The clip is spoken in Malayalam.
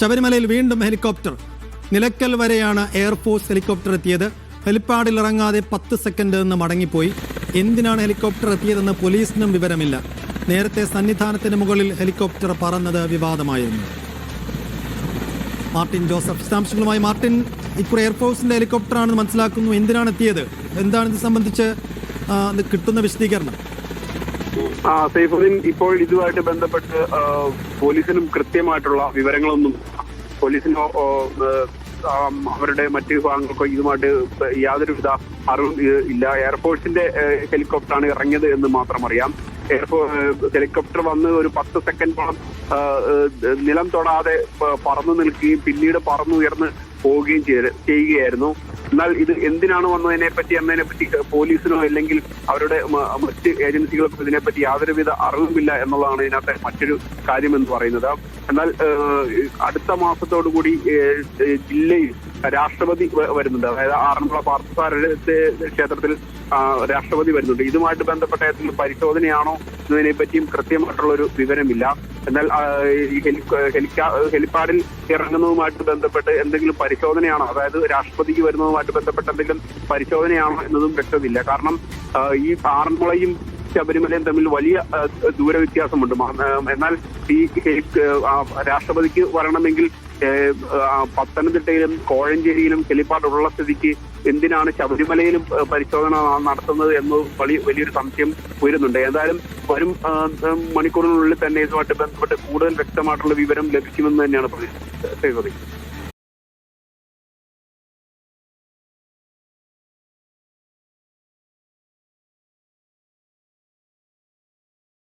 ശബരിമലയിൽ വീണ്ടും ഹെലികോപ്റ്റർ. നിലയ്ക്കൽ വരെയാണ് എയർഫോഴ്സ് ഹെലികോപ്റ്റർ എത്തിയത്. ഹെലിപ്പാഡിൽ ഇറങ്ങാതെ 10 സെക്കൻഡ് നിന്ന് മടങ്ങിപ്പോയി. എന്തിനാണ് ഹെലികോപ്റ്റർ എത്തിയതെന്ന് പോലീസിനും വിവരമില്ല. നേരത്തെ സന്നിധാനത്തിന് മുകളിൽ ഹെലികോപ്റ്റർ പറന്നത് വിവാദമായിരുന്നു. മാർട്ടിൻ ജോസഫ് വിശദാംശങ്ങളുമായി. മാർട്ടിൻ, ഇപ്പോൾ എയർഫോഴ്സിന്റെ ഹെലികോപ്റ്ററാണെന്ന് മനസ്സിലാക്കുന്നു. എന്തിനാണ് എത്തിയത്? എന്താണ് ഇത് സംബന്ധിച്ച് കിട്ടുന്ന വിശദീകരണം? സൈഫുദ്ദീൻ, ഇപ്പോൾ ഇതുമായിട്ട് ബന്ധപ്പെട്ട് പോലീസിനും കൃത്യമായിട്ടുള്ള വിവരങ്ങളൊന്നും പോലീസിനോ അവരുടെ മറ്റ് വിഭാഗങ്ങൾക്കോ ഇതുമായിട്ട് യാതൊരുവിധ അറിവും ഇല്ല. എയർഫോഴ്സിന്റെ ഹെലികോപ്റ്ററാണ് ഇറങ്ങിയത് എന്ന് മാത്രം അറിയാം. ഹെലികോപ്റ്റർ വന്ന് ഒരു 10 സെക്കൻഡോളം നിലം തൊടാതെ പറന്നു നിൽക്കുകയും പിന്നീട് പറന്നുയർന്ന് പോവുകയും ചെയ്യുകയായിരുന്നു. എന്നാൽ ഇത് എന്തിനാണ് വന്നതിനെ പറ്റി പോലീസിനോ അല്ലെങ്കിൽ അവരുടെ മറ്റ് ഏജൻസികൾക്കും ഇതിനെപ്പറ്റി യാതൊരുവിധ അറിവുമില്ല എന്നുള്ളതാണ് ഇതിനകത്തെ മറ്റൊരു കാര്യം എന്ന് പറയുന്നത്. എന്നാൽ അടുത്ത മാസത്തോടുകൂടി ജില്ലയിൽ രാഷ്ട്രപതി വരുന്നുണ്ട്. അതായത് ആറന്മുള പാർത്ഥസാരഥി ക്ഷേത്രത്തിൽ രാഷ്ട്രപതി വരുന്നുണ്ട്. ഇതുമായിട്ട് ബന്ധപ്പെട്ട ഏതെങ്കിലും പരിശോധനയാണോ എന്നതിനെ പറ്റിയും കൃത്യമായിട്ടുള്ള ഒരു വിവരമില്ല. എന്നാൽ ഈ ഹെലിപ്പാഡിൽ ഇറങ്ങുന്നതുമായിട്ട് ബന്ധപ്പെട്ട് എന്തെങ്കിലും പരിശോധനയാണോ, അതായത് രാഷ്ട്രപതിക്ക് വരുന്നതുമായിട്ട് ബന്ധപ്പെട്ട് എന്തെങ്കിലും പരിശോധനയാണോ എന്നതും വ്യക്തമില്ല. കാരണം ഈ ആറന്മുളയും ശബരിമലയും തമ്മിൽ വലിയ ദൂരവ്യത്യാസമുണ്ട്. എന്നാൽ ഈ രാഷ്ട്രപതിക്ക് വരണമെങ്കിൽ പത്തനംതിട്ടയിലും കോഴഞ്ചേരിയിലും ഹെലിപ്പാഡ് ഉള്ള സ്ഥിതിക്ക് എന്തിനാണ് ശബരിമലയിലും പരിശോധന നടത്തുന്നത് എന്ന് വലിയൊരു സംശയം ഉയരുന്നുണ്ട്. ഏതായാലും വരും മണിക്കൂറിനുള്ളിൽ തന്നെ ഇതുമായിട്ട് ബന്ധപ്പെട്ട് കൂടുതൽ വ്യക്തമായിട്ടുള്ള വിവരം ലഭിക്കുമെന്ന് തന്നെയാണ് പ്രതീക്ഷിക്കുന്നത്.